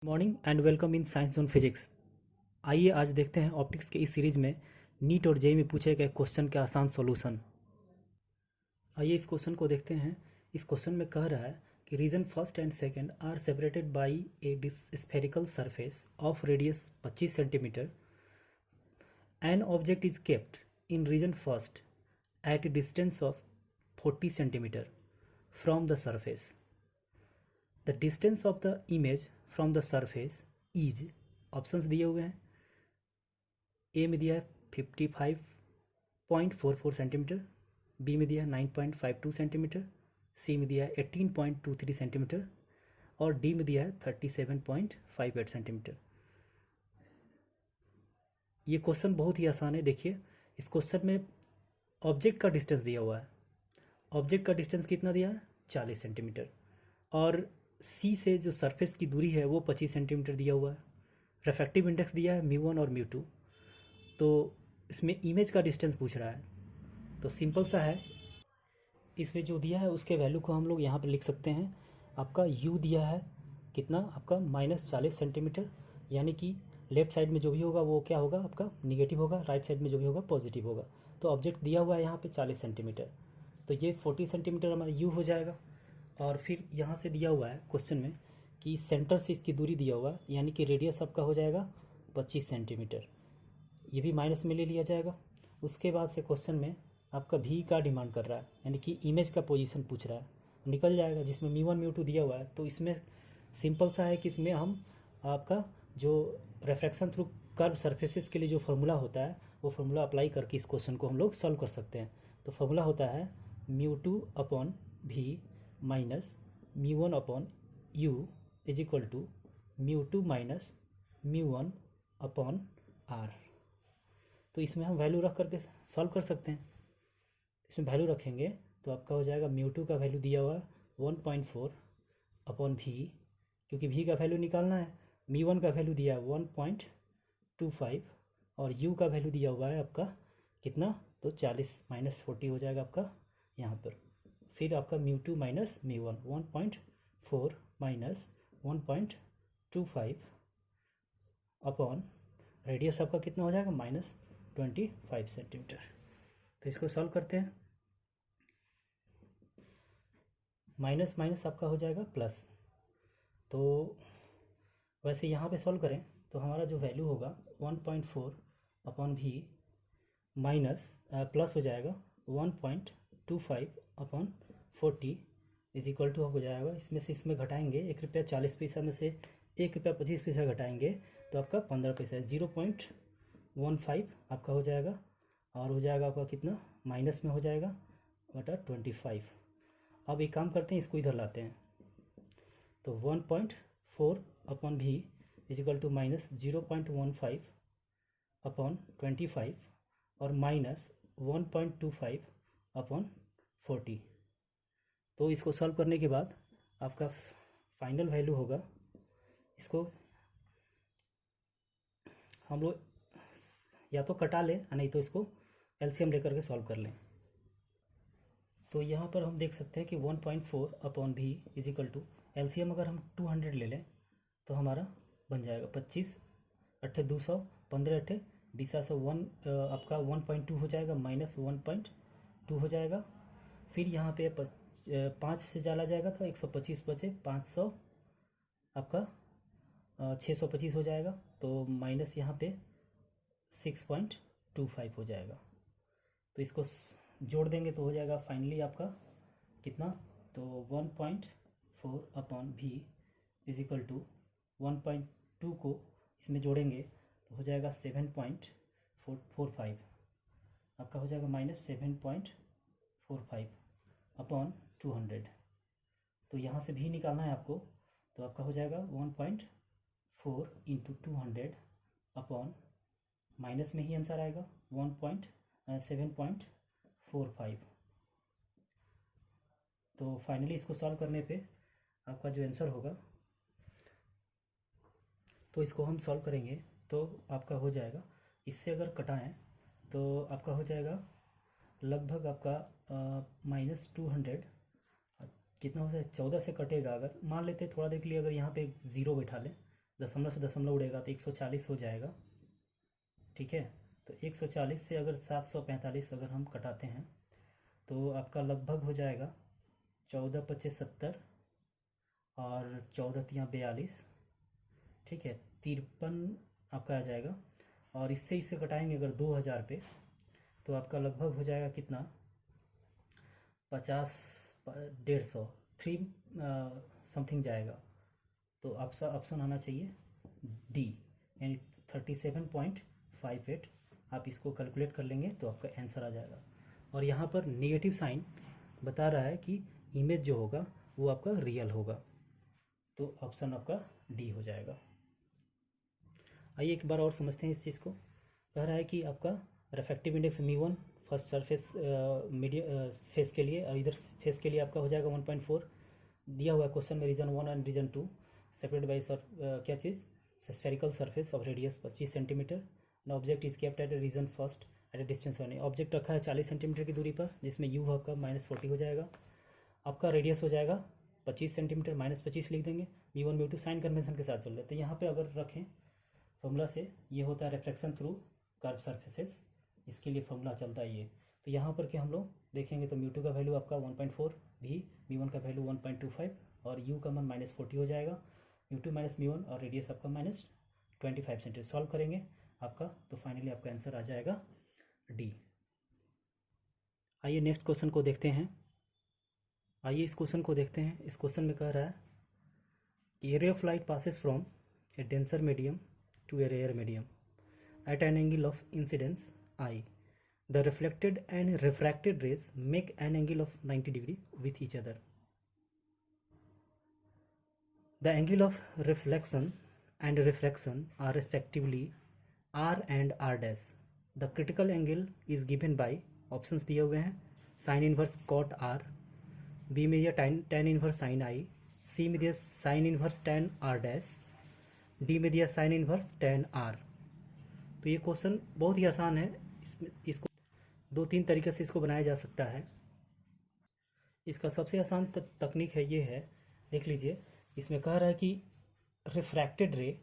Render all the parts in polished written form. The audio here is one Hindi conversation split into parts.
Morning and welcome in science zone physics. आइए आज देखते हैं ऑप्टिक्स के इस सीरीज में नीट और जेईई में पूछे गए क्वेश्चन के आसान सॉल्यूशन। आइए इस क्वेश्चन को देखते हैं। इस क्वेश्चन में कह रहा है कि region first and second are separated by a spherical surface of radius 25 centimetre. An object is kept in region first at a distance of 40 centimetre from the surface. The distance of the image from the surface is, options दिए हुए हैं। ए में दिया है 55.44 सेंटीमीटर, बी में दिया है 9.52 सेंटीमीटर, सी में दिया है 18.23 सेंटीमीटर और डी में दिया है 37.58 सेंटीमीटर। ये क्वेश्चन बहुत ही आसान है। देखिए इस क्वेश्चन में ऑब्जेक्ट का डिस्टेंस दिया हुआ है। ऑब्जेक्ट का डिस्टेंस कितना दिया है? 40 सेंटीमीटर। और सी से जो सरफेस की दूरी है वो 25 सेंटीमीटर दिया हुआ है। रिफ्रैक्टिव इंडेक्स दिया है μ1 और μ2। तो इसमें इमेज का डिस्टेंस पूछ रहा है, तो सिंपल सा है। इसमें जो दिया है उसके वैल्यू को हम लोग यहाँ पे लिख सकते हैं। आपका u दिया है कितना? आपका -40 सेंटीमीटर, यानी कि लेफ्ट साइड में जो भी होगा वो क्या होगा? आपका निगेटिव होगा, राइट साइड में जो भी होगा पॉजिटिव होगा। तो ऑब्जेक्ट दिया हुआ है यहाँ पे 40 सेंटीमीटर, तो ये 40 सेंटीमीटर हमारा u हो जाएगा। और फिर यहाँ से दिया हुआ है क्वेश्चन में कि सेंटर से इसकी दूरी दिया हुआ है, यानी कि रेडियस आपका हो जाएगा 25 सेंटीमीटर। ये भी माइनस में ले लिया जाएगा। उसके बाद से क्वेश्चन में आपका भी का डिमांड कर रहा है, यानी कि इमेज का पोजीशन पूछ रहा है। निकल जाएगा जिसमें μ1 μ2 दिया हुआ है। तो इसमें सिंपल सा है कि इसमें हम आपका जो रेफ्रैक्शन थ्रू कर्व सरफेसेस के लिए जो फार्मूला होता है वो फार्मूला अप्लाई करके इस क्वेश्चन को हम लोग सॉल्व कर सकते हैं। तो फार्मूला होता है μ2/v minus μ1/u is equal to μ2 minus μ1/r। तो इसमें हम वैल्यू रख करके सॉल्व कर सकते हैं। इसमें वैल्यू रखेंगे तो आपका हो जाएगा μ2 का वैल्यू दिया हुआ है 1.4/v, क्योंकि v का वैल्यू निकालना है। μ1 का वैल्यू दिया है 1.25 और u का वैल्यू दिया हुआ है आपका कितना? तो 40 माइनस 40 हो जाएगा आपका यहाँ पर। फिर आपका μ2 माइनस μ1 1.4 माइनस 1.25 अपॉन रेडियस आपका कितना हो जाएगा? -25 सेंटीमीटर। तो इसको सॉल्व करते हैं। माइनस माइनस आपका हो जाएगा प्लस। तो वैसे यहाँ पे सॉल्व करें तो हमारा जो वैल्यू होगा 1.4/v माइनस प्लस हो जाएगा 1.25/40 इज इक्वल टू हो जाएगा। इसमें से इसमें घटाएंगे 1 रुपया 40 पैसा में से 1 रुपया 25 पैसा घटाएंगे तो आपका 15 पैसा 0.15 आपका हो जाएगा। और हो जाएगा आपका कितना? माइनस में हो जाएगा बटा 25। अब एक काम करते हैं, इसको इधर लाते हैं। तो 1.4/v is equal to minus 0.15/25 और माइनस 1.25/40। तो इसको सॉल्व करने के बाद आपका फाइनल वैल्यू होगा, इसको हम लोग या तो कटा लें नहीं तो इसको एलसीएम लेकर के सॉल्व कर लें। तो यहाँ पर हम देख सकते हैं कि 1.4/v is equal to LCM अगर हम 200 ले लें तो हमारा बन जाएगा 25 अट्ठे 200 15 अट्ठे 20 आपका 1.2 हो जाएगा माइनस 1.2 हो जाएगा। फिर यहाँ पे 5 से डाला जाएगा तो 125 बचे 500 आपका 625 हो जाएगा। तो माइनस यहाँ पे 6.25 हो जाएगा। तो इसको जोड़ देंगे तो हो जाएगा फाइनली आपका कितना? तो 1.4/v इज इक्वल टू 1.2 को इसमें जोड़ेंगे तो हो जाएगा 7.45 आपका हो जाएगा माइनस 7.45/200। तो यहाँ से भी निकालना है आपको, तो आपका हो जाएगा 1.4 इंटू 200 अपॉन माइनस में ही आंसर आएगा 7.45। तो फाइनली इसको सॉल्व करने पे आपका जो आंसर होगा, तो इसको हम सॉल्व करेंगे तो आपका हो जाएगा, इससे अगर कटाएं तो आपका हो जाएगा लगभग आपका -200 कितना हो जाएगा? 14 से कटेगा। अगर मान लेते हैं थोड़ा देर के लिए अगर यहाँ पे 0 बैठा लें दशमलव से दशमलव उड़ेगा तो 140 हो जाएगा, ठीक है। तो 140 से अगर 745 अगर हम कटाते हैं तो आपका लगभग हो जाएगा 14×5 = 70 और 14×3 = 42, ठीक है, 53 आपका आ जाएगा। और इससे इसे कटाएंगे अगर 2000 पे तो आपका लगभग हो जाएगा कितना, 50, 150, 3 समथिंग जाएगा। तो आपका ऑप्शन आना चाहिए डी, यानी 37.58। आप इसको कैलकुलेट कर लेंगे तो आपका आंसर आ जाएगा। और यहाँ पर नेगेटिव साइन बता रहा है कि इमेज जो होगा वो आपका रियल होगा, तो ऑप्शन आपका डी हो जाएगा। आइए एक बार और समझते हैं इस चीज़ को। कह रहा है कि आपका refractive index μ1 first surface face के लिए, और इधर फेस के लिए आपका हो जाएगा 1.4 दिया हुआ है क्वेश्चन में। Region 1 and region 2 separate by क्या चीज़, spherical surface of radius 25 centimetre. An object is kept at region first at a distance 1। Object रखा है 40 सेंटीमीटर की दूरी पर, जिसमें यू आपका -40 हो जाएगा। आपका रेडियस हो जाएगा 25 सेंटीमीटर, -25 लिख देंगे। μ1 μ2 साइन कन्वेंशन के साथ चल रहे हैं, तो यहाँ पे अगर रखें फॉर्मूला से, ये होता है रिफ्रैक्शन थ्रू कर्व सरफेसेस, इसके लिए फॉर्मूला चलता है ये। तो यहाँ पर क्या हम लोग देखेंगे तो μ2 का वैल्यू आपका 1.4 भी, μ1 का वैल्यू 1.25 और u का मान -40 हो जाएगा। μ2 -μ1 और रेडियस आपका -25 सेंटीमीटर। सॉल्व करेंगे आपका, तो फाइनली आपका आंसर आ जाएगा डी। आइए नेक्स्ट क्वेश्चन को देखते हैं। इस क्वेश्चन में कह रहा है कि रे of light passes from A denser medium to a rare medium at an angle of incidence I. The reflected and refracted rays make an angle of 90 degree with each other. The angle of reflection and refraction are respectively R and R dash. The critical angle is given by options दिए हुए हैं, sin inverse cot R, B में दिया tan inverse sin I, C में दिया sin inverse tan R dash, D में दिया साइन इनवर्स tan r। तो ये क्वेश्चन बहुत ही आसान है। इसको 2-3 तरीके से इसको बनाया जा सकता है। इसका सबसे आसान तकनीक है ये है, देख लीजिए। इसमें कह रहा है कि रिफ्रैक्टेड रे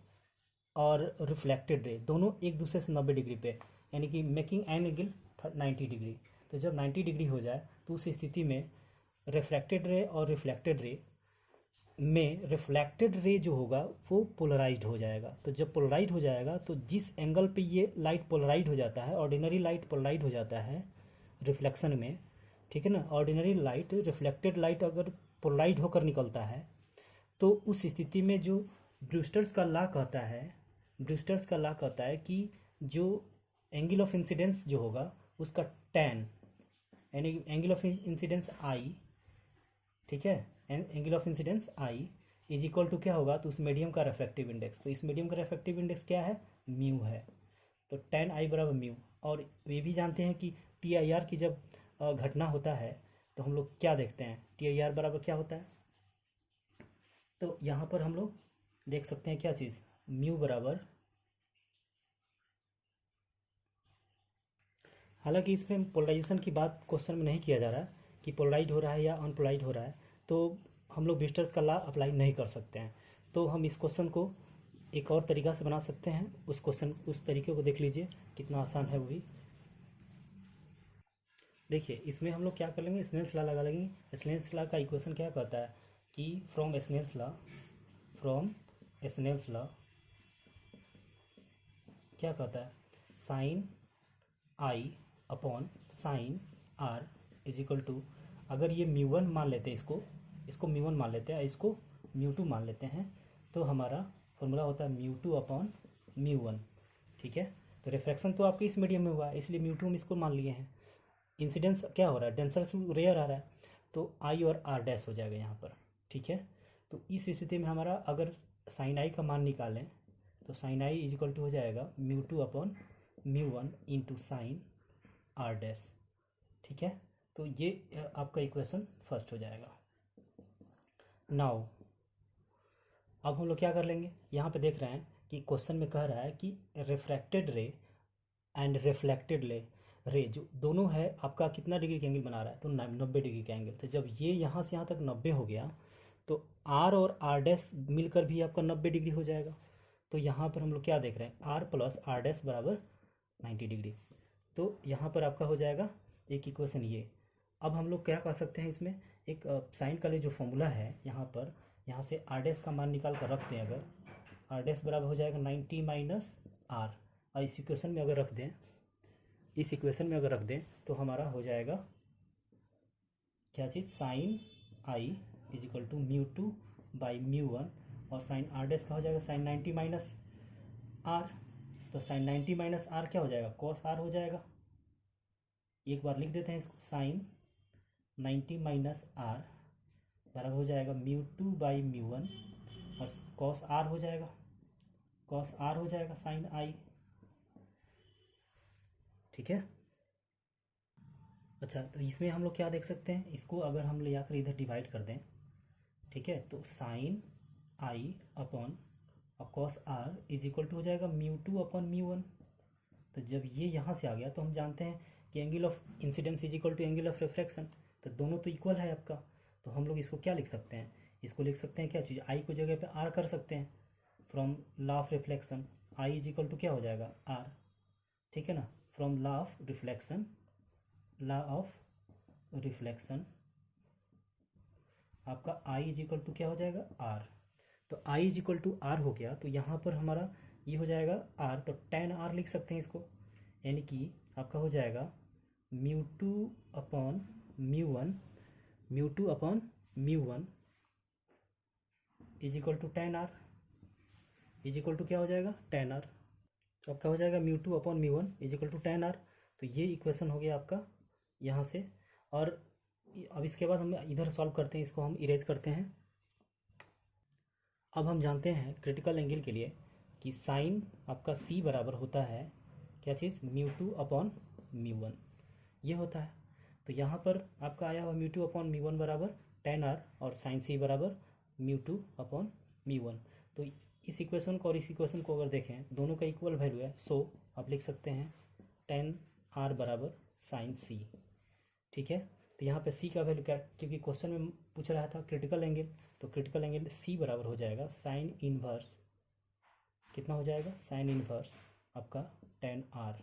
और रिफ्लेक्टेड रे दोनों एक दूसरे से 90 डिग्री पे, यानी कि मेकिंग एन एंगल 90 डिग्री। तो जब 90 डिग्री हो जाए तो उस स्थिति में रिफ्रैक्टेड रे और रिफ्लेक्टेड रे में रिफ्लेक्टेड रे जो होगा वो पोलराइज्ड हो जाएगा। तो जब पोलराइज हो जाएगा तो जिस एंगल पे ये लाइट पोलराइज हो जाता है, ऑर्डिनरी लाइट पोलराइज हो जाता है रिफ्लेक्शन में, ठीक है ना। ऑर्डिनरी लाइट, रिफ्लेक्टेड लाइट अगर पोलराइज होकर निकलता है तो उस स्थिति में जो ब्रूस्टर्स का लॉ कहता है कि जो एंगल ऑफ इंसिडेंस जो होगा उसका tan, यानी एंगल ऑफ इंसिडेंस आई, ठीक है, angle of incidence i is equal to क्या होगा, तो उस मीडियम का रिफ्रैक्टिव इंडेक्स। तो इस मीडियम का रिफ्रैक्टिव इंडेक्स क्या है, म्यू है। तो tan आई बराबर म्यू। और ये भी जानते हैं कि TIR की जब घटना होता है तो हम लोग क्या देखते हैं, TIR बराबर क्या होता है। तो यहाँ पर हम लोग देख सकते हैं क्या चीज़, म्यू बराबर, हालांकि इसमें पोलराइजेशन की बात क्वेश्चन में नहीं किया जा रहा है कि पोलराइज हो रहा है या अनपोलराइज हो रहा है, तो हम लोग ब्रूस्टर्स का लॉ अप्लाई नहीं कर सकते हैं। तो हम इस क्वेश्चन को एक और तरीका से बना सकते हैं। उस तरीके को देख लीजिए कितना आसान है वो भी। देखिए इसमें हम लोग क्या कर लेंगे, स्नेल्स लॉ लगा लेंगे। स्नेल्स लॉ का इक्वेशन क्या कहता है कि फ्रॉम स्नेल्स लॉ क्या कहता है, sine i upon sine r is equal to, अगर ये μ1 मान लेते हैं, इसको μ1 मान लेते हैं, इसको μ2 मान लेते हैं, तो हमारा फॉर्मूला होता है μ2 अपॉन μ1, ठीक है। तो रिफ्रैक्शन तो आपके इस मीडियम में हुआ है, इसलिए μ2 हम इसको मान लिए हैं। इंसिडेंस क्या हो रहा है, डेंसर से रेयर आ रहा है, तो आई और आर डैश हो जाएगा यहाँ पर, ठीक है। तो इस स्थिति में हमारा अगर साइन आई का मान निकालें तो sine i is equal to हो जाएगा μ2 upon μ1 into sine r dash, ठीक है। तो ये आपका इक्वेशन फर्स्ट हो जाएगा। नाउ अब हम लोग क्या कर लेंगे, यहाँ पे देख रहे हैं कि क्वेश्चन में कह रहा है कि रिफ्रैक्टेड रे एंड रिफ्लेक्टेड रे जो दोनों है आपका कितना डिग्री का एंगल बना रहा है, तो 90 डिग्री का एंगल। तो जब ये यहाँ से यहाँ तक 90 हो गया तो आर और आर डैश मिलकर भी आपका 90 डिग्री हो जाएगा। तो यहाँ पर हम लोग क्या देख रहे हैं, आर प्लस आर डैश बराबर 90 डिग्री। तो यहाँ पर आपका हो जाएगा एक इक्वेशन ये। अब हम लोग क्या कर सकते हैं इसमें, एक साइन का लिए जो फॉर्मूला है यहाँ पर, यहाँ से आर डैश का मान निकाल कर रखते हैं। अगर आर डैश बराबर हो जाएगा 90 माइनस आर, और इस इक्वेशन में अगर रख दें, इस इक्वेशन में अगर रख दें तो हमारा हो जाएगा क्या चीज़, sine i is equal to mu two by mu one, और साइन आर डैश का हो जाएगा साइन 90 माइनस आर। तो साइन 90 माइनस आर क्या हो जाएगा, कॉस आर हो जाएगा। एक बार लिख देते हैं इसको, साइन 90 माइनस आर बराबर हो जाएगा mu two by mu one, और कॉस आर हो जाएगा, कॉस आर हो जाएगा साइन आई। ठीक है। अच्छा, तो इसमें हम लोग क्या देख सकते हैं, इसको अगर हम ले जाकर इधर डिवाइड कर दें, ठीक है, तो साइन आई अपॉन और cos r is equal to हो जाएगा mu two upon mu one. तो जब ये यहाँ से आ गया तो हम जानते हैं कि angle of incidence is equal to angle of refraction, तो दोनों तो इक्वल है आपका। तो हम लोग इसको क्या लिख सकते हैं, इसको लिख सकते हैं क्या चीज़, आई को जगह पे आर कर सकते हैं, from law of reflection i is equal to क्या हो जाएगा, आर। ठीक है ना, from law of reflection, law of reflection आपका आई इज इक्वल टू क्या हो जाएगा, आर। तो आई इज इक्वल टू आर हो गया, तो यहाँ पर हमारा ये हो जाएगा आर, तो टेन आर लिख सकते हैं इसको, यानी कि आपका हो जाएगा mu two upon mu one, mu two upon mu one is equal to tan r, is equal to क्या हो जाएगा, टेन आर। तो आपका हो जाएगा mu two upon mu one is equal to tan r. तो ये इक्वेशन हो गया आपका यहाँ से। और अब इसके बाद हम इधर सॉल्व करते हैं, इसको हम इरेज करते हैं। अब हम जानते हैं क्रिटिकल एंगल के लिए कि साइन आपका सी बराबर होता है क्या चीज़, mu two upon mu one, ये होता है। तो यहाँ पर आपका आया हुआ mu two upon mu one बराबर टेन आर, और साइन सी बराबर mu two upon mu one. तो इस इक्वेशन को और इस इक्वेशन को अगर देखें, दोनों का इक्वल वैल्यू है, सो आप लिख सकते हैं टेन आर बराबर साइन सी। ठीक है। तो यहाँ पे सी का वैल्यू क्या, क्योंकि क्वेश्चन में पूछ रहा था क्रिटिकल एंगल, तो क्रिटिकल एंगल सी बराबर हो जाएगा साइन इनवर्स, कितना हो जाएगा, साइन इनवर्स आपका टेन आर।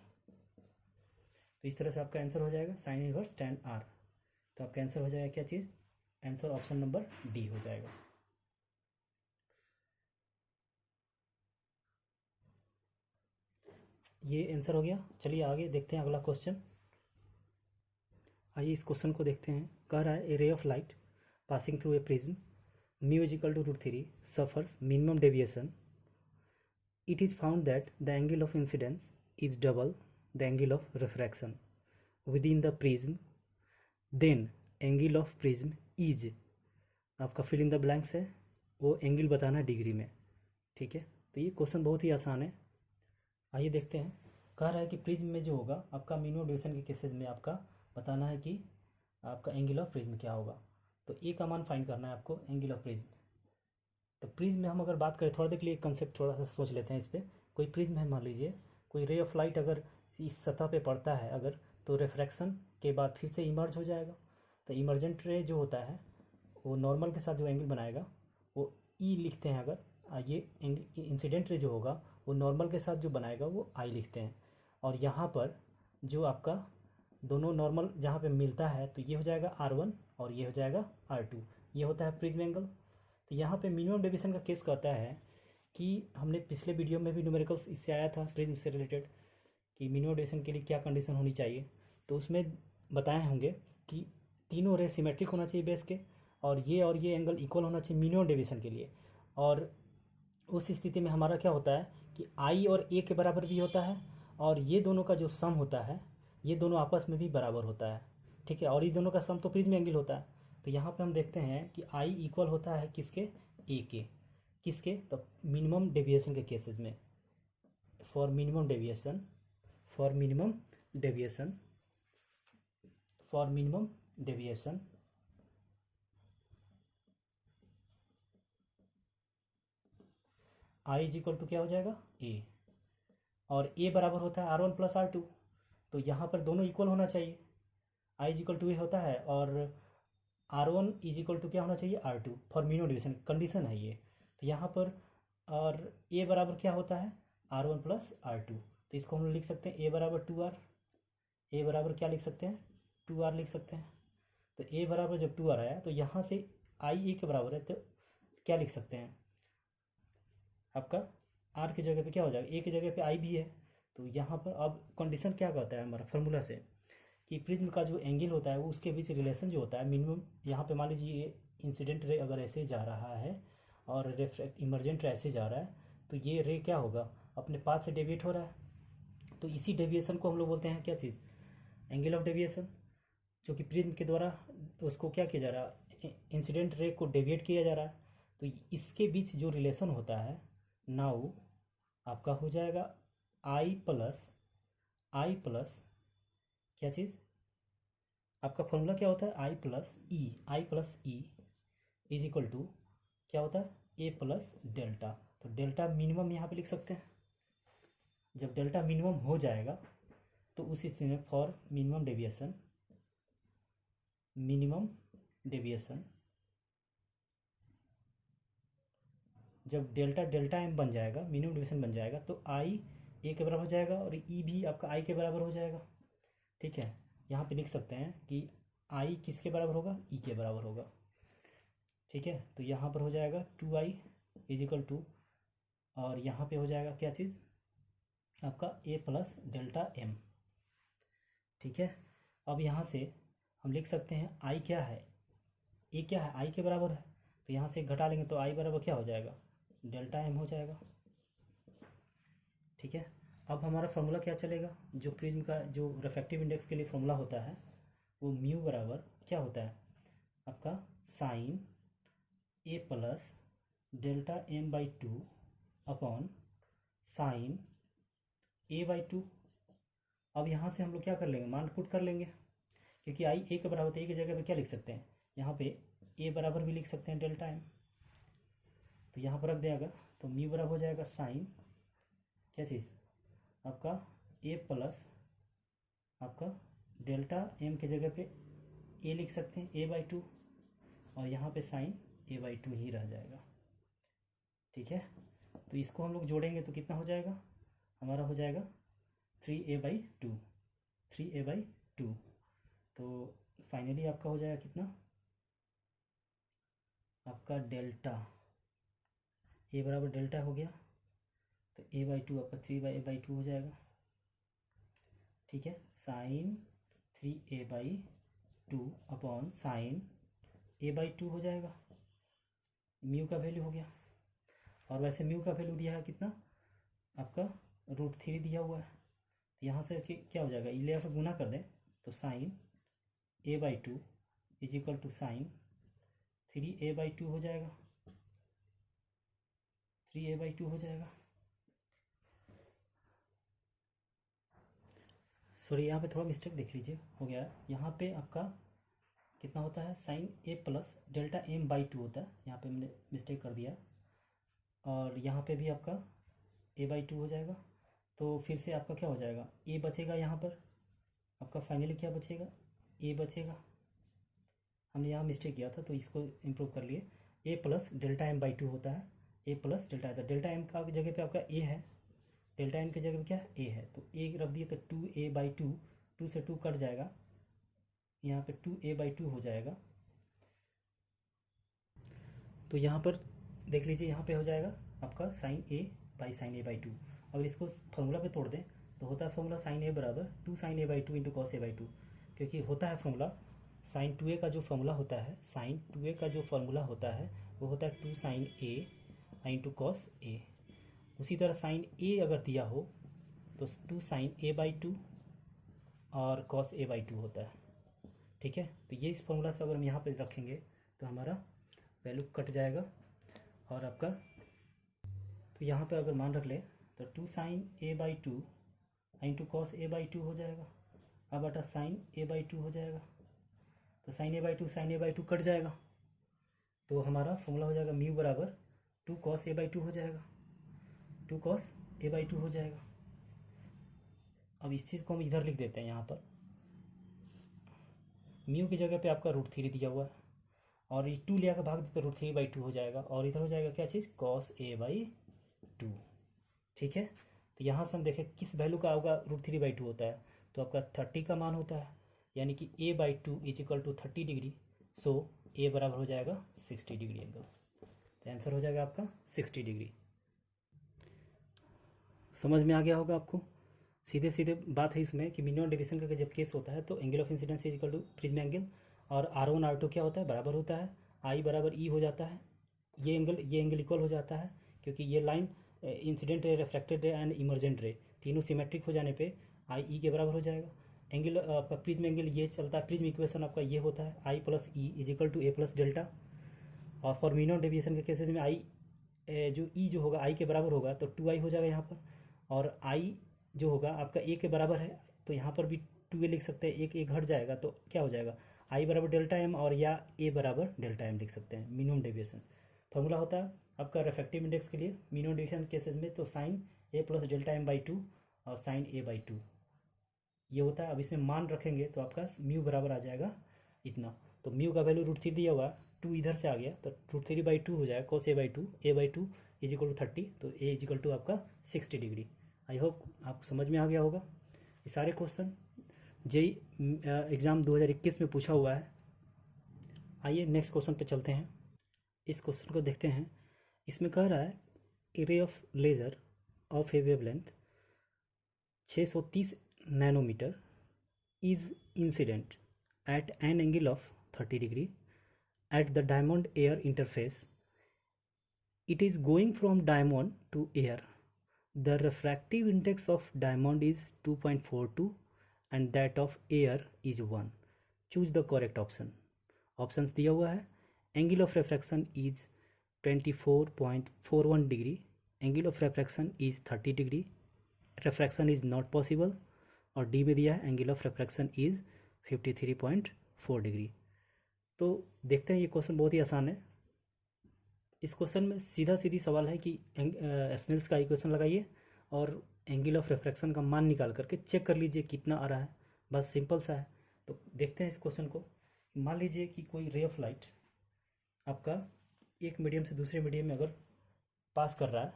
तो इस तरह से आपका आंसर हो जाएगा साइन इनवर्स टेन आर। तो आपका आंसर हो जाएगा क्या चीज़, आंसर ऑप्शन नंबर डी हो जाएगा। ये आंसर हो गया। चलिए आगे देखते हैं अगला क्वेश्चन। आइए इस क्वेश्चन को देखते हैं। कह रहा है a ray of light passing through a prism mu is equal to √3 suffers minimum deviation. It is found that the angle of incidence is double the angle of refraction within the prism. Then angle of prism is, आपका फिल इन द ब्लैंक्स है, वो एंगल बताना है डिग्री में। ठीक है। तो ये क्वेश्चन बहुत ही आसान है। आइए देखते हैं। कह रहा है कि प्रिज्म में जो होगा आपका मिनिमम डेविएशन के केसेस में आपका बताना है कि आपका एंगल ऑफ प्रिज्म क्या होगा। तो ए का मान फाइंड करना है आपको, एंगल ऑफ प्रिज्म। तो प्रिज्म में हम अगर बात करें, थोड़ा देर के लिए कंसेप्ट थोड़ा सा सोच लेते हैं इस पर। कोई प्रिज्म है, मान लीजिए कोई रे ऑफ लाइट अगर इस सतह पे पड़ता है अगर, तो रिफ्रैक्शन के बाद फिर से इमर्ज हो जाएगा। तो इमर्जेंट रे जो होता है वो नॉर्मल के साथ जो एंगल बनाएगा वो ई लिखते हैं अगर, ये इंसिडेंट रे जो होगा वो नॉर्मल के साथ जो बनाएगा वो आई लिखते हैं। और यहाँ पर जो आपका दोनों नॉर्मल जहाँ पे मिलता है तो ये हो जाएगा R1 और ये हो जाएगा R2, ये होता है प्रिज्म एंगल। तो यहाँ पे मिनिमम डेविएशन का केस कहता है कि हमने पिछले वीडियो में भी न्यूमेरिकल्स इससे आया था प्रिज्म से रिलेटेड कि मिनिमम डेविएशन के लिए क्या कंडीशन होनी चाहिए। तो उसमें बताए होंगे कि तीनों रे सिमेट्रिक होना चाहिए बेस के, और ये एंगल इक्वल होना चाहिए मिनिमम डेविएशन के लिए। और उस स्थिति में हमारा क्या होता है कि आई और ए के बराबर भी होता है, और ये दोनों का जो सम होता है ये दोनों आपस में भी बराबर होता है। ठीक है। और ये दोनों का सम तो प्रिज्म एंगल होता है। तो यहाँ पे हम देखते हैं कि आई इक्वल होता है किसके, ए के, किसके, तो मिनिमम डेविएशन के केसेस में। For minimum deviation, for minimum deviation, for minimum deviation i is equal to क्या हो जाएगा, ए, और ए बराबर होता है R1 प्लस R2। तो यहाँ पर दोनों इक्वल होना चाहिए, आई इज इक्वल टू ए होता है और R1 इज इक्वल टू क्या होना चाहिए, R2 for minimum deviation, condition है ये। तो यहाँ पर और ए बराबर क्या होता है R1 प्लस R2। तो इसको हम लोग लिख सकते हैं ए बराबर 2R। ए बराबर क्या लिख सकते हैं 2R लिख सकते हैं। तो ए बराबर जब 2R आया तो यहाँ से आई ए के बराबर है, तो क्या लिख सकते हैं आपका आर की जगह पे क्या हो जाएगा, ए की जगह पे आई भी है। तो यहाँ पर अब कंडीशन क्या कहता है हमारा फार्मूला से कि प्रिज्म का जो एंगल होता है वो उसके बीच रिलेशन जो होता है मिनिमम। यहाँ पे मान लीजिए ये इंसिडेंट रे अगर ऐसे जा रहा है और रिफ्रैक्ट इमरजेंट रे ऐसे जा रहा है, तो ये रे क्या होगा अपने पाथ से डेविएट हो रहा है। तो इसी डेविएशन को हम लोग बोलते हैं क्या चीज़, एंगल ऑफ डेविएशन, जो कि प्रिज्म के द्वारा उसको क्या किया जा रहा है, इंसिडेंट रे को डेविएट किया जा रहा है। तो इसके बीच जो रिलेशन होता है नाउ आपका हो जाएगा आई प्लस क्या चीज़, आपका फॉर्मूला क्या होता है i plus e is equal to क्या होता है ए प्लस डेल्टा। तो डेल्टा मिनिमम यहाँ पे लिख सकते हैं। जब डेल्टा मिनिमम हो जाएगा तो उस स्थिति में फॉर मिनिमम डेविएशन जब डेल्टा एम बन जाएगा, मिनिमम डेविएशन बन जाएगा, तो आई ए के बराबर हो जाएगा और ई भी आपका आई के बराबर हो जाएगा। ठीक है, यहाँ पे लिख सकते हैं कि आई किसके बराबर होगा, ई के बराबर होगा। ठीक है, तो यहाँ पर हो जाएगा 2i इज इक्वल टू, और यहाँ पे हो जाएगा क्या चीज़ आपका ए प्लस डेल्टा एम। ठीक है, अब यहाँ से हम लिख सकते हैं आई क्या है, ए क्या है, आई के बराबर है। तो यहाँ से घटा लेंगे तो आई बराबर क्या हो जाएगा, डेल्टा एम हो जाएगा। ठीक है, अब हमारा फॉर्मूला क्या चलेगा, जो प्रिज्म का जो रिफ्रैक्टिव इंडेक्स के लिए फॉर्मूला होता है वो म्यू बराबर क्या होता है आपका sine A plus delta m by 2 upon sine A by 2। अब यहाँ से हम लोग क्या कर लेंगे, मान पुट कर लेंगे, क्योंकि आई ए के बराबर, तो ए की जगह पे क्या लिख सकते हैं, यहाँ पे ए बराबर भी लिख सकते हैं डेल्टा एम। तो यहाँ पर रख दें अगर, तो म्यू बराबर हो जाएगा साइन क्या चीज़ आपका ए प्लस आपका डेल्टा एम के जगह पे ए लिख सकते हैं ए बाई 2, और यहाँ पे साइन ए बाई 2 ही रह जाएगा। ठीक है, तो इसको हम लोग जोड़ेंगे तो कितना हो जाएगा, हमारा हो जाएगा 3a/2। तो फाइनली आपका हो जाएगा कितना, आपका डेल्टा ए बराबर डेल्टा हो गया, तो a/2 आपका 3/a/2 हो जाएगा। ठीक है, sign 3a/2 upon sine a/2 हो जाएगा, म्यू का वैल्यू हो गया। और वैसे म्यू का वैल्यू दिया है कितना आपका √3 दिया हुआ है। तो यहाँ से क्या हो जाएगा, इले आप गुना कर दें तो sine a/2 is equal to sine 3a/2 हो जाएगा, 3a/2 हो जाएगा। सॉरी, यहाँ पे थोड़ा मिस्टेक देख लीजिए, हो गया यहाँ पे आपका कितना होता है, sine A plus delta m by 2 होता है, यहाँ पे मैंने मिस्टेक कर दिया। और यहाँ पे भी आपका a/2 हो जाएगा। तो फिर से आपका क्या हो जाएगा, ए बचेगा, यहाँ पर आपका फाइनली क्या बचेगा, ए बचेगा। हमने यहाँ मिस्टेक किया था तो इसको इम्प्रूव कर लिए, ए प्लस डेल्टा एम बाई 2 होता है, ए प्लस डेल्टा एम का जगह पे आपका ए है, डेल्टा एम की जगह पे क्या है, ए है, तो ए रख दिए तो 2a/2, 2 से 2 कट जाएगा, यहाँ पे 2a/2 हो जाएगा। तो यहाँ पर देख लीजिए, यहाँ पे हो जाएगा आपका साइन ए बाई 2। अगर इसको फॉर्मूला पे तोड़ दें तो होता है फॉर्मूला साइन ए बराबर 2 sin a/2 into cos a/2, क्योंकि होता है फॉर्मूला साइन 2a का जो फॉर्मूला होता है, साइन 2a का जो फॉर्मूला होता है वो होता है 2 sin a into cos a। उसी तरह साइन ए अगर दिया हो तो 2 sin a/2 और कॉस a/2 होता है। ठीक है, तो ये इस फॉर्मूला से अगर हम यहाँ पे रखेंगे तो हमारा वैल्यू कट जाएगा, और आपका तो यहाँ पे अगर मान रख ले तो 2 sin a/2 into cos a/2 हो जाएगा, अब अटा साइन a/2 हो जाएगा, तो साइन a/2 कट जाएगा, तो हमारा फॉर्मूला हो जाएगा म्यू बराबर 2 cos a/2 हो जाएगा, 2 cos a/2 हो जाएगा। अब इस चीज़ को हम इधर लिख देते हैं, यहाँ पर म्यू की जगह पे आपका √3 दिया हुआ है, और ये 2 ले आकर भाग देते तो √3/2 हो जाएगा, और इधर हो जाएगा क्या चीज़, cos a/2। 2। ठीक है, तो यहाँ से हम देखें किस वैल्यू का होगा √3/2 होता है, तो आपका 30 का मान होता है, यानी कि a/2 = 30 डिग्री। सो a बराबर हो जाएगा 60 डिग्री एंगल। तो आंसर हो जाएगा आपका 60 डिग्री। समझ में आ गया होगा आपको। सीधे सीधे बात है इसमें कि मिनिमम डेविएशन का जब केस होता है तो angle of incidence = prism angle, और R1 R2 क्या होता है, बराबर होता है, I बराबर E हो जाता है। ये एंगल इक्वल हो जाता है, क्योंकि ये लाइन इंसिडेंट रे, रिफ्रैक्टेड रे एंड इमर्जेंट रे तीनों सिमेट्रिक हो जाने पे I E के बराबर हो जाएगा। एंगल आपका प्रिज्म एंगल ये चलता है, प्रिज्म इक्वेशन आपका ये होता है I + E = A + डेल्टा। और फॉर मिनिमम डेविएशन के केसेस में I जो E जो होगा I के बराबर होगा तो 2I हो जाएगा यहाँ पर, और I जो होगा आपका A के बराबर है तो यहाँ पर भी 2A लिख सकते हैं, एक घट जाएगा तो क्या हो जाएगा, I बराबर डेल्टा M और या A बराबर डेल्टा M लिख सकते हैं। मिनिमम डेविएशन फॉर्मूला होता है आपका रिफ्रैक्टिव इंडेक्स के लिए मिनिमम डेविएशन केसेस में, तो sin A + डेल्टा M/2 और sin A/2 ये होता है। अब इसमें मान रखेंगे तो आपका म्यू बराबर आ जाएगा इतना, तो म्यू का वैल्यू √3 दिया हुआ, 2 इधर से आ गया तो √3/2 हो जाएगा cos A/2, A/2 = 30, तो A = आपका 60 डिग्री। आई होप आपको समझ में आ गया होगा। ये सारे क्वेश्चन जेई एग्ज़ाम 2021 में पूछा हुआ है। आइए नेक्स्ट क्वेश्चन पे चलते हैं। इस क्वेश्चन को देखते हैं। इसमें कह रहा है a ray of laser of a wavelength 630 nanometre is incident at an angle of 30 degree at the diamond air interface. It is going from diamond to air. The refractive index of diamond is 2.42 and that of air is 1. Choose the correct option. Options दिया हुआ है, angle of refraction is 24.41 degree, angle of refraction is 30 degree, refraction is not possible, और डी में दिया है angle of refraction is 53.4 degree. तो देखते हैं, ये क्वेश्चन बहुत ही आसान है। इस क्वेश्चन में सीधा सीधी सवाल है कि स्नेल्स का इक्वेशन लगाइए और एंगल ऑफ रिफ्रैक्शन का मान निकाल करके चेक कर लीजिए कितना आ रहा है, बस सिंपल सा है। तो देखते हैं इस क्वेश्चन को। मान लीजिए कि कोई रे ऑफ लाइट आपका एक मीडियम से दूसरे मीडियम में अगर पास कर रहा है,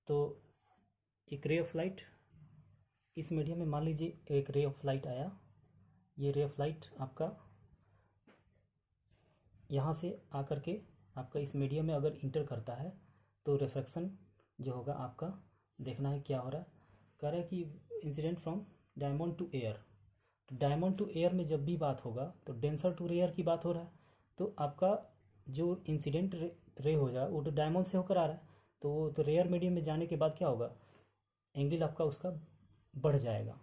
तो एक रे ऑफ लाइट इस मीडियम में, मान लीजिए एक रे ऑफ लाइट आया, ये रे ऑफ लाइट आपका यहाँ से आकर के आपका इस मीडियम में अगर इंटर करता है तो रिफ्रैक्शन जो होगा आपका देखना है क्या हो रहा है। कह रहा है कि incident from diamond to air, तो डायमंड टू एयर में जब भी बात होगा तो डेंसर टू रेयर की बात हो रहा है, तो आपका जो इंसिडेंट रे हो जाए वो तो डायमंड से होकर आ रहा है, तो रेयर मीडियम में जाने के बाद क्या होगा, एंगल आपका उसका बढ़ जाएगा।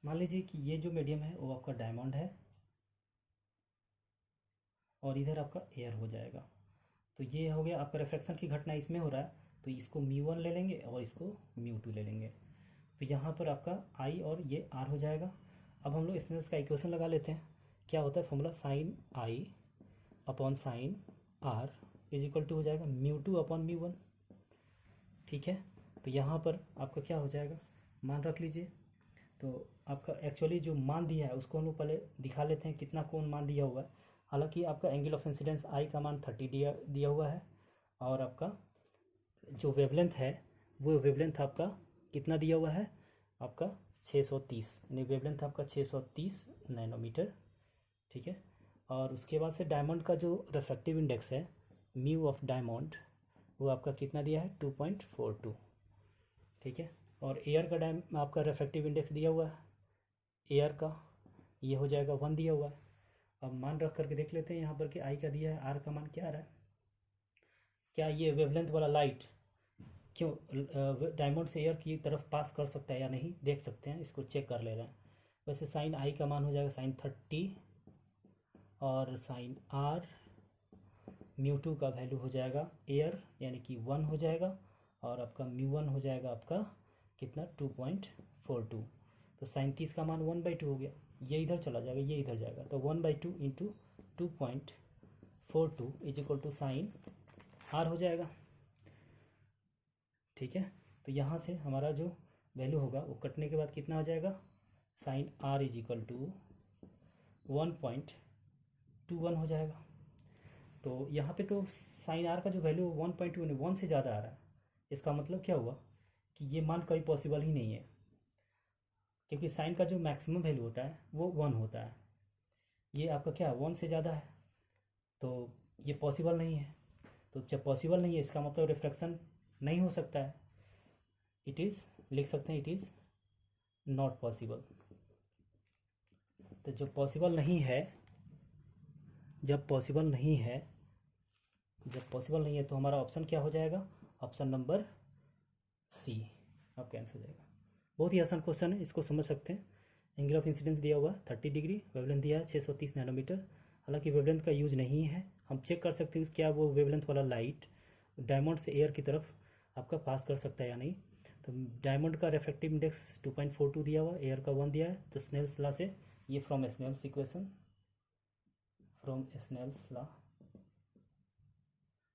मान लीजिए कि ये जो मीडियम है वो आपका डायमंड है और इधर आपका एयर हो जाएगा, तो ये हो गया आपका रिफ्रैक्शन की घटना इसमें हो रहा है, तो इसको μ1 ले लेंगे और इसको μ2 ले लेंगे, तो यहाँ पर आपका I और ये R हो जाएगा। अब हम लोग स्नेल्स का इक्वेशन लगा लेते हैं। क्या होता है formula, sin I upon sin R = हो जाएगा μ2 अपॉन μ1। ठीक है, तो यहाँ पर आपका क्या हो जाएगा, मान रख लीजिए। तो आपका एक्चुअली जो मान दिया है उसको हम लोग पहले दिखा लेते हैं कितना कौन मान दिया हुआ है। हालांकि आपका एंगल ऑफ इंसिडेंस आई का मान 30 दिया हुआ है, और आपका जो वेवलेंथ है वो वेवलेंथ आपका कितना दिया हुआ है, आपका 630, यानी वेवलेंथ आपका 630 नैनोमीटर। ठीक है, और उसके बाद से डायमंड का जो रिफ्रैक्टिव इंडेक्स है म्यू ऑफ डायमंड वो आपका कितना दिया है, 2.42। ठीक है, और एयर का आपका रिफ्रैक्टिव इंडेक्स दिया हुआ है एयर का, ये हो जाएगा 1 दिया हुआ है। अब मान रख करके देख लेते हैं यहाँ पर कि आई का दिया है, आर का मान क्या आ रहा है, क्या ये वेवलेंथ वाला लाइट क्यों डायमंड से एयर की तरफ पास कर सकता है या नहीं, देख सकते हैं, इसको चेक कर ले रहे हैं। वैसे साइन आई का मान हो जाएगा sin 30 और साइन आर μ2 का वैल्यू हो जाएगा एयर यानी कि 1 हो जाएगा, और आपका μ1 हो जाएगा आपका कितना 2.42। तो साइन 30 का मान 1/2 हो गया, ये इधर चला जाएगा, ये इधर जाएगा, तो 1/2 इंटू 2.42 = साइन आर हो जाएगा। ठीक है, तो यहाँ से हमारा जो वैल्यू होगा वो कटने के बाद कितना हो जाएगा, साइन आर = 1.21 हो जाएगा। तो यहाँ पे तो साइन आर का जो वैल्यू 1.2 1 से ज़्यादा आ रहा है। इसका मतलब क्या हुआ कि ये मान कभी पॉसिबल ही नहीं है, क्योंकि साइन का जो मैक्सिमम वैल्यू होता है वो 1 होता है। ये आपका क्या 1 से ज़्यादा है, तो ये पॉसिबल नहीं है। तो जब पॉसिबल नहीं है इसका मतलब रिफ्रैक्शन नहीं हो सकता है। इट इज़, लिख सकते हैं इट इज़ नॉट पॉसिबल। तो जब पॉसिबल नहीं है, जब पॉसिबल नहीं है तो हमारा ऑप्शन क्या हो जाएगा, ऑप्शन नंबर सी आपका आंसर हो जाएगा। बहुत ही आसान क्वेश्चन है, इसको समझ सकते हैं। एंगल ऑफ इंसिडेंस दिया हुआ 30 डिग्री, वेवलेंथ दिया है 630 नैनोमीटर। हालांकि वेवलेंथ का यूज नहीं है, हम चेक कर सकते हैं क्या वो वेवलेंथ वाला लाइट डायमंड से एयर की तरफ आपका पास कर सकता है या नहीं। तो डायमंड का रिफ्रैक्टिव इंडेक्स 2.42 दिया हुआ, एयर का 1 दिया है। तो स्नेल्स लॉ से ये from Snell's equation, from Snell's law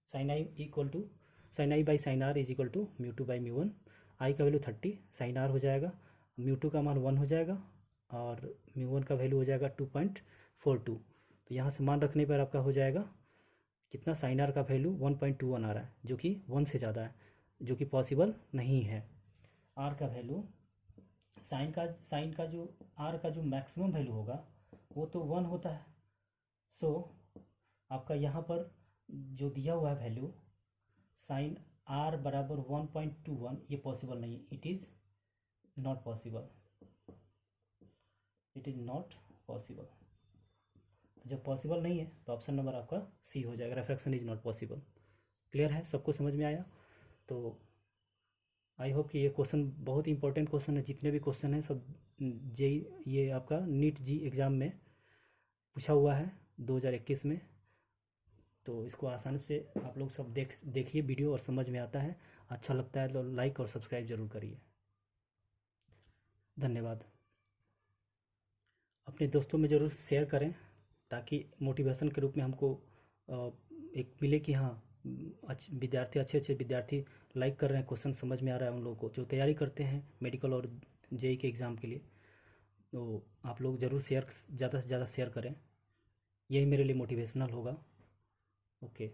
sine i equal to sine i by sine r is equal to mu two by mu one. I का वैल्यू 30, साइन आर हो जाएगा, म्यू टू का मान 1 हो जाएगा और म्यू वन का वैल्यू हो जाएगा 2.42। तो यहाँ से मान रखने पर आपका हो जाएगा कितना, साइन आर का वैल्यू 1.21 आ रहा है, जो कि 1 से ज़्यादा है, जो कि पॉसिबल नहीं है। आर का वैल्यू साइन का जो आर का जो मैक्सिमम वैल्यू होगा वो तो 1 होता है। सो आपका यहाँ पर जो दिया हुआ है वैल्यू साइन आर बराबर 1.21, ये पॉसिबल नहीं है। It is not possible, it is not possible. जब पॉसिबल नहीं है तो ऑप्शन नंबर आपका सी हो जाएगा, refraction is not possible. Clear है, सबको समझ में आया? तो आई होप कि ये क्वेश्चन बहुत ही इंपॉर्टेंट क्वेश्चन है। जितने भी क्वेश्चन हैं सब ये आपका नीट जी एग्ज़ाम में पूछा हुआ है 2021 में। तो इसको आसानी से आप लोग सब देखिए वीडियो और समझ में आता है। अच्छा लगता है तो लाइक और सब्सक्राइब ज़रूर करिए। धन्यवाद। अपने दोस्तों में ज़रूर शेयर करें ताकि मोटिवेशन के रूप में हमको एक मिले कि हाँ विद्यार्थी अच्छे विद्यार्थी लाइक कर रहे हैं, क्वेश्चन समझ में आ रहा है उन लोगों को जो तैयारी करते हैं मेडिकल और जेई के एग्ज़ाम के लिए। तो आप लोग ज़रूर ज़्यादा से ज़्यादा शेयर करें, यही मेरे लिए मोटिवेशनल होगा। ओके।